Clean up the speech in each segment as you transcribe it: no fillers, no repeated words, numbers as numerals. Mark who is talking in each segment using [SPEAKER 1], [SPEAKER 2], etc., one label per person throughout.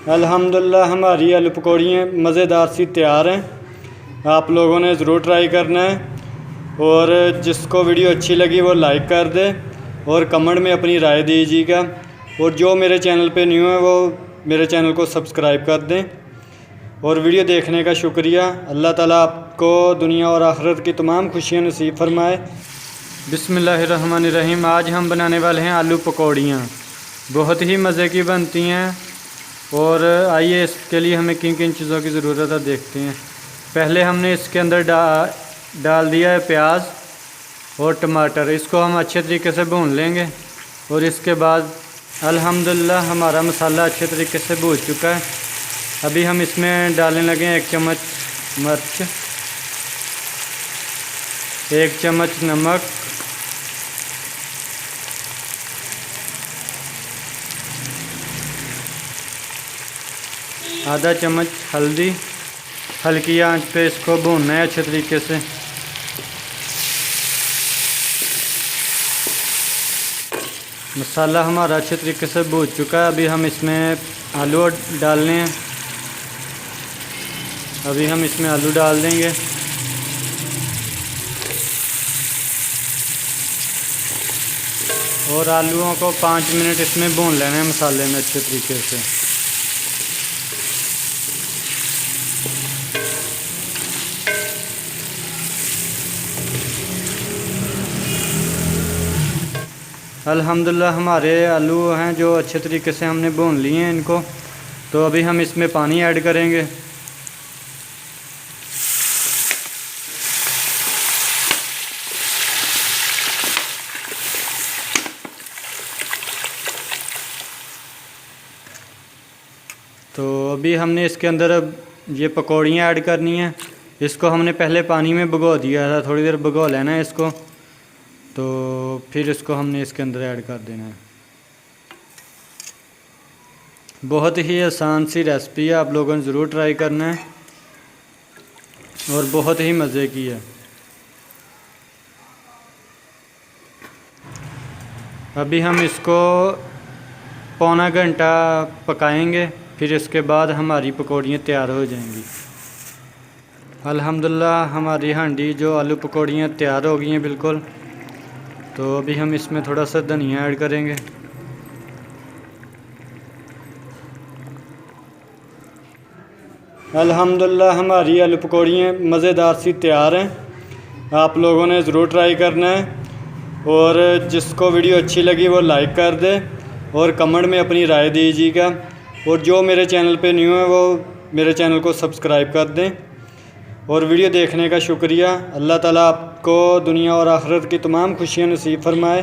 [SPEAKER 1] अल्हम्दुलिल्लाह हमारी आलू पकौड़ियाँ मज़ेदार सी तैयार हैं। आप लोगों ने ज़रूर ट्राई करना है और जिसको वीडियो अच्छी लगी वो लाइक कर दे और कमेंट में अपनी राय दीजिएगा। और जो मेरे चैनल पे न्यू है वो मेरे चैनल को सब्सक्राइब कर दें। और वीडियो देखने का शुक्रिया। अल्लाह ताला आपको दुनिया और आखिरत की तमाम खुशियाँ नसीब फरमाए। बिस्मिल्लाहिर्रहमानिर्रहीम। आज हम बनाने वाले हैं आलू पकौड़ियाँ। बहुत ही मज़े की बनती हैं। और आइए इसके लिए हमें किन किन चीज़ों की ज़रूरत है देखते हैं। पहले हमने इसके अंदर डाल दिया है प्याज और टमाटर। इसको हम अच्छे तरीके से भून लेंगे। और इसके बाद अल्हम्दुलिल्लाह हमारा मसाला अच्छे तरीके से भून चुका है। अभी हम इसमें डालने लगे 1 चम्मच मिर्च, 1 चम्मच नमक, आधा चम्मच हल्दी। हल्की आंच पे इसको भूनना है अच्छे तरीके से। मसाला हमारा अच्छे तरीके से भून चुका है। अभी हम इसमें आलू डालने हैं। अभी हम इसमें आलू डाल देंगे। और आलूओं को 5 मिनट इसमें भून लेना है मसाले में अच्छे तरीके से। अल्हम्दुलिल्लाह हमारे आलू हैं जो अच्छे तरीके से हमने भून लिए हैं इनको। तो अभी हम इसमें पानी ऐड करेंगे। तो अभी हमने इसके अंदर अब ये पकौड़ियाँ ऐड करनी हैं। इसको हमने पहले पानी में भिगो दिया था, थोड़ी देर भिगो लेना है इसको। तो फिर इसको हमने इसके अंदर ऐड कर देना है। बहुत ही आसान सी रेसिपी है, आप लोगों ने ज़रूर ट्राई करना है और बहुत ही मज़े की है। अभी हम इसको पौना घंटा पकाएंगे, फिर इसके बाद हमारी पकौड़ियाँ तैयार हो जाएंगी। अल्हम्दुलिल्लाह हमारी हांडी जो आलू पकौड़ियाँ तैयार हो गई हैं बिल्कुल। तो अभी हम इसमें थोड़ा सा धनिया ऐड करेंगे। अल्हम्दुलिल्लाह हमारी आलू पकौड़ियाँ मज़ेदार सी तैयार हैं। आप लोगों ने ज़रूर ट्राई करना है और जिसको वीडियो अच्छी लगी वो लाइक कर दे और कमेंट में अपनी राय दीजिएगा। और जो मेरे चैनल पे न्यू है वो मेरे चैनल को सब्सक्राइब कर दें। और वीडियो देखने का शुक्रिया। अल्लाह ताला आपको दुनिया और आखिरत की तमाम खुशियाँ नसीब फरमाए।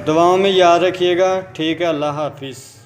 [SPEAKER 1] दुआओं में याद रखिएगा। ठीक है, अल्लाह हाफिज़।